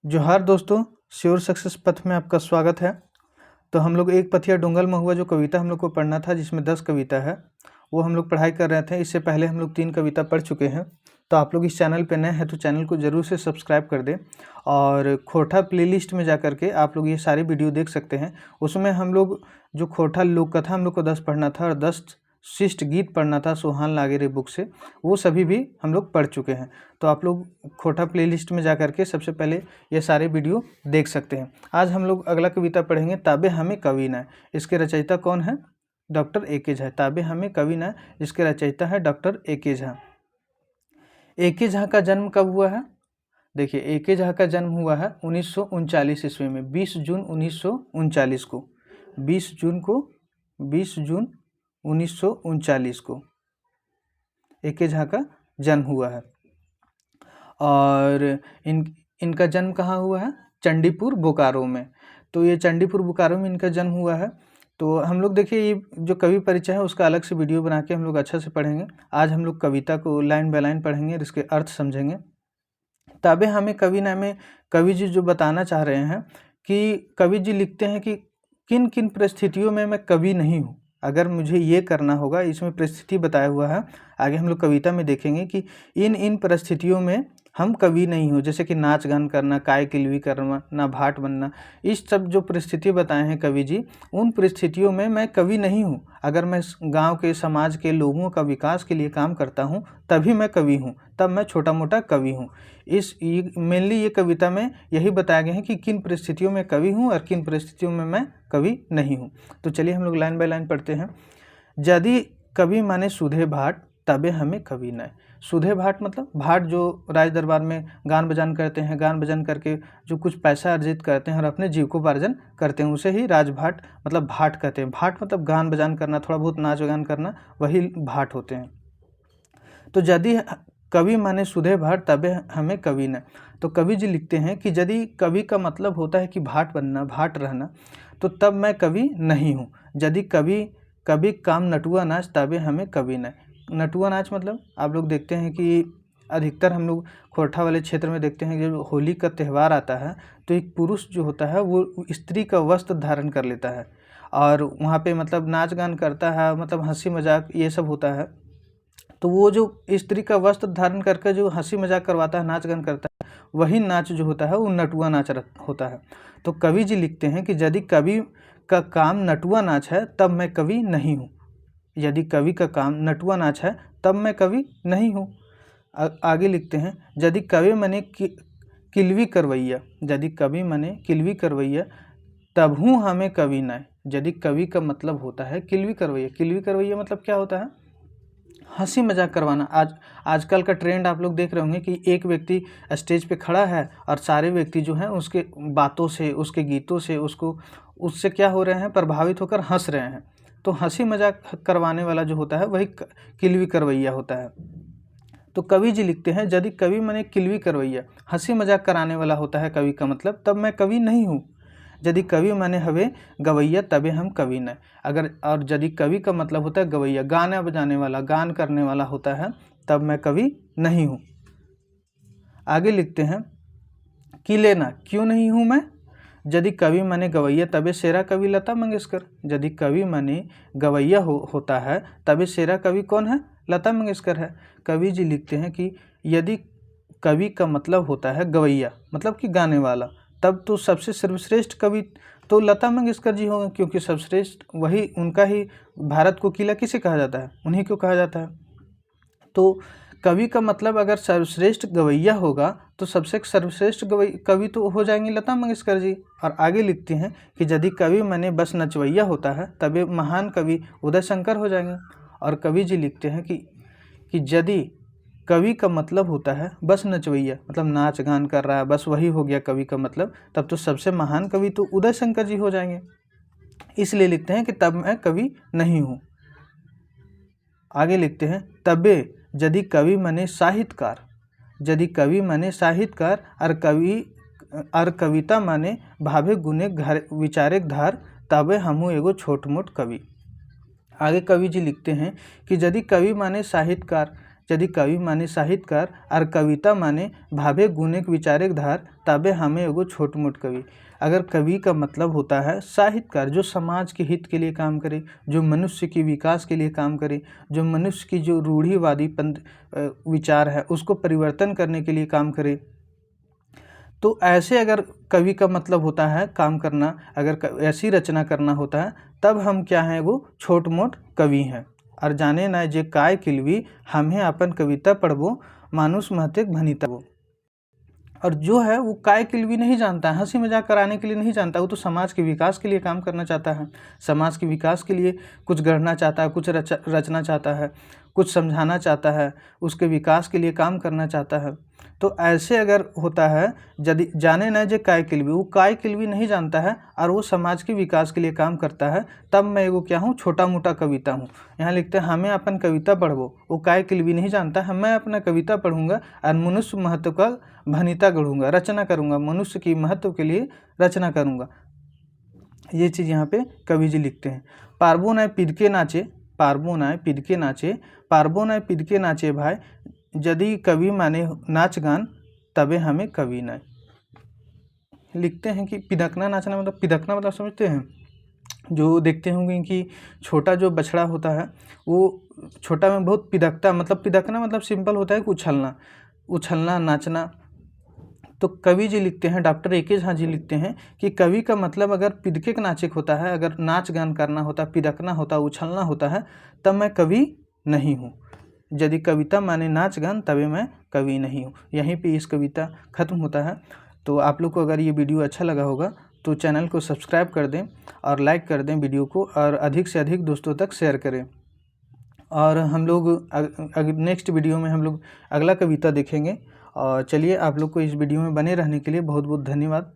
जोहार दोस्तों, sure success पथ में आपका स्वागत है। तो हम लोग एक पथिया डोंगल महुआ जो कविता हम लोग को पढ़ना था, जिसमें 10 कविता है, वो हम लोग पढ़ाई कर रहे थे। इससे पहले हम लोग 3 कविता पढ़ चुके हैं। तो आप लोग इस चैनल पे नए हैं तो चैनल को ज़रूर से सब्सक्राइब कर दें और खोरठा प्लेलिस्ट में जा के आप लोग ये सारी वीडियो देख सकते हैं। उसमें हम लोग जो खोरठा लोक कथा हम लोग को 10 पढ़ना था और 10 शिष्ट गीत पढ़ना था सोहान लागेरे बुक से, वो सभी भी हम लोग पढ़ चुके हैं। तो आप लोग खोरठा प्लेलिस्ट में जा के सबसे पहले ये सारे वीडियो देख सकते हैं। आज हम लोग अगला कविता पढ़ेंगे, ताबे हमें कवि न। इसके रचयिता कौन है? Doctor A K. झा। ताबे हमें कवि न, जिसके रचयिता है doctor A K. Jha. A K. Jha का जन्म कब हुआ है? देखिए, ए.के. झा का जन्म हुआ है 1939 ईस्वी में, 20 जून 1939 को। 20 जून 1939 को ए.के. झा का जन्म हुआ है। और इनका जन्म कहाँ हुआ है? चंडीपुर बोकारो में। तो ये चंडीपुर बोकारो में इनका जन्म हुआ है। तो हम लोग देखिए, ये जो कवि परिचय है उसका अलग से वीडियो बना के हम लोग अच्छा से पढ़ेंगे। आज हम लोग कविता को लाइन बाय लाइन पढ़ेंगे और इसके अर्थ समझेंगे। ताबे हमें कवि न में कवि जी जो बताना चाह रहे हैं कि कवि जी लिखते हैं कि किन किन परिस्थितियों में मैं कवि नहीं हूँ। अगर मुझे ये करना होगा, इसमें परिस्थिति बताया हुआ है, आगे हम लोग कविता में देखेंगे कि इन परिस्थितियों में हम कवि नहीं हो। जैसे कि नाच गान करना, काय किलवी करना, ना भाट बनना, इस सब जो परिस्थिति बताए हैं कवि जी, उन परिस्थितियों में मैं कवि नहीं हूँ। अगर मैं गांव के, समाज के लोगों का विकास के लिए काम करता हूँ तभी मैं कवि हूँ, तब मैं छोटा मोटा कवि हूँ। मेनली ये कविता में यही बताया गया है कि किन परिस्थितियों में कवि हूँ और किन परिस्थितियों में मैं कवि नहीं हूँ। तो चलिए हम लोग लाइन बाय लाइन पढ़ते हैं। यदि कवि माने सुधे भाट, तबे हमें कवि न। सुधे भाट मतलब भाट जो राज दरबार में गान बजान करते हैं, गान बजान करके जो कुछ पैसा अर्जित करते हैं और अपने जीविकोपार्जन करते हैं, उसे ही राजभाट मतलब भाट कहते हैं। भाट मतलब गान बजान करना, थोड़ा बहुत नाच गान करना, वही भाट होते हैं। तो यदि कवि माने सुधे भाट, तबे हमें कवि न। तो कवि जी लिखते हैं कि यदि कवि का मतलब होता है कि भाट बनना, भाट रहना, तो तब मैं कवि नहीं हूँ। यदि कभी काम नटुआ नाच, तबे हमें कवि न। नटुआ नाच मतलब आप लोग देखते हैं कि अधिकतर हम लोग खोरठा वाले क्षेत्र में देखते हैं कि जब होली का त्यौहार आता है तो एक पुरुष जो होता है वो स्त्री का वस्त्र धारण कर लेता है और वहाँ पे मतलब नाच गान करता है, मतलब हंसी मजाक ये सब होता है। तो वो जो स्त्री का वस्त्र धारण करके जो हंसी मजाक करवाता है, नाच गान करता है, वही नाच जो होता है वो नटुआ नाच होता है। तो कवि जी लिखते हैं कि यदि कवि का काम नटुआ नाच है तब मैं कवि नहीं हूँ। यदि कवि का काम नटुआ नाच है तब मैं कवि नहीं हूँ। आगे लिखते हैं, यदि कवि मने किलवी करवैया, यदि कवि मने किलवी करवैया, तब हूँ हमें कवि न। यदि कवि का मतलब होता है किलवी करवैया। किलवी करवैया मतलब क्या होता है? हंसी मजाक करवाना। आजकल का ट्रेंड आप लोग देख रहे होंगे कि एक व्यक्ति स्टेज पे खड़ा है और सारे व्यक्ति जो हैं उसके बातों से, उसके गीतों से, उससे क्या हो रहे हैं, प्रभावित होकर हंस रहे हैं। तो हंसी मजाक करवाने वाला जो होता है वही किलवी करवैया होता है। तो कवि जी लिखते हैं, यदि कवि मने किलवी करवैया, हंसी मजाक कराने वाला होता है कवि का मतलब, तब मैं कवि नहीं हूँ। यदि कवि माने हवे गवैया, तबे हम कवि न। अगर और यदि कवि का मतलब होता है गवैया, गाना बजाने वाला, गान करने वाला होता है, तब मैं कवि नहीं हूँ। आगे लिखते हैं, कि लेना क्यों नहीं हूँ मैं? यदि कवि माने गवैया, तबे शेरा कवि लता मंगेशकर। यदि कवि माने गवैया होता है तबे शेरा कवि कौन है? लता मंगेशकर है। कवि जी लिखते हैं कि यदि कवि का मतलब होता है गवैया मतलब कि गाने वाला, तब तो सबसे सर्वश्रेष्ठ कवि तो लता मंगेशकर जी होंगे, क्योंकि सर्वश्रेष्ठ वही, उनका ही भारत को किला किसे कहा जाता है? उन्हीं को कहा जाता है। तो कवि का मतलब अगर सर्वश्रेष्ठ गवैया होगा तो सबसे सर्वश्रेष्ठ कवि तो हो जाएंगे लता मंगेशकर जी। और आगे लिखते हैं कि यदि कवि मने बस नचवैया होता है तबे महान कवि उदय शंकर हो जाएंगे। और कवि जी लिखते हैं कि यदि कवि का मतलब होता है बस नचवैया मतलब नाच गान कर रहा है, बस वही हो गया कवि का मतलब, तब तो सबसे महान कवि तो उदय शंकर जी हो जाएंगे। इसलिए लिखते हैं कि तब मैं कवि नहीं हूँ। आगे लिखते हैं, तबे यदि कवि मने साहित्यकार, यदि कवि मने साहित्यकार और कविता माने भावे गुने घर विचारे धार, तबे हमू एगो छोट मोट कवि। आगे कवि जी लिखते हैं कि यदि कवि माने साहित्यकार, यदि कवि माने साहित्यकार और कविता माने भावे गुणिक विचारिक धार तबे हमें एगो छोट मोट कवि। अगर कवि का मतलब होता है साहित्यकार, जो समाज के हित के लिए काम करे, जो मनुष्य की विकास के लिए काम करे, जो मनुष्य की जो रूढ़िवादी विचार है उसको परिवर्तन करने के लिए काम करे, तो ऐसे अगर कवि का मतलब होता है काम करना, अगर ऐसी रचना करना होता है, तब हम क्या हैं, वो छोट मोट कवि हैं। और जाने ना जे काय किलवी हमें अपन कविता पढ़बो मानुष महतिक भनिता वो। और जो है वो काय किलवी नहीं जानता है, हंसी मजाक कराने के लिए नहीं जानता, वो तो समाज के विकास के लिए काम करना चाहता है, समाज के विकास के लिए कुछ गढ़ना चाहता है, कुछ रचना चाहता है, कुछ समझाना चाहता है, उसके विकास के लिए काम करना चाहता है। तो ऐसे अगर होता है यदि जाने न जे काय किलवी, वो काय किलवी नहीं जानता है और वो समाज के विकास के लिए काम करता है, तब मैं एगो क्या हूँ, छोटा मोटा कविता हूँ। यहाँ लिखते हैं हमें अपन कविता पढ़बो, वो काय किलवी नहीं जानता है, मैं अपना कविता पढ़ूंगा और मनुष्य महत्व का भनिता गढ़ूंगा, रचना करूंगा, मनुष्य की महत्व के लिए रचना करूंगा। ये चीज़ यहाँ पे कवि जी लिखते हैं। पारबो नाय पिदके नाचे, पारबो नाय पिदके नाचे, पारबो नाय पिदके नाचे भाई, यदि कवि माने नाच गान तबे हमें कवि नाय। लिखते हैं कि पिदकना नाचना मतलब, पिदकना मतलब समझते हैं, जो देखते होंगे कि छोटा जो बछड़ा होता है वो छोटा में बहुत पिदकता, मतलब पिदकना मतलब सिंपल होता है कि उछलना, उछलना नाचना। तो कवि जी लिखते हैं, डॉक्टर ए.के. झा जी लिखते हैं कि कवि का मतलब अगर पिदके का नाचिक होता है, अगर नाच गान करना होता, पिदकना होता, उछलना होता है, तब मैं कवि नहीं हूँ। यदि कविता माने नाच गान तभी मैं कवि नहीं हूँ। यहीं पे इस कविता ख़त्म होता है। तो आप लोग को अगर ये वीडियो अच्छा लगा होगा तो चैनल को सब्सक्राइब कर दें और लाइक कर दें वीडियो को, और अधिक से अधिक दोस्तों तक शेयर करें। और हम लोग नेक्स्ट वीडियो में हम लोग अगला कविता देखेंगे। और चलिए, आप लोग को इस वीडियो में बने रहने के लिए बहुत बहुत धन्यवाद।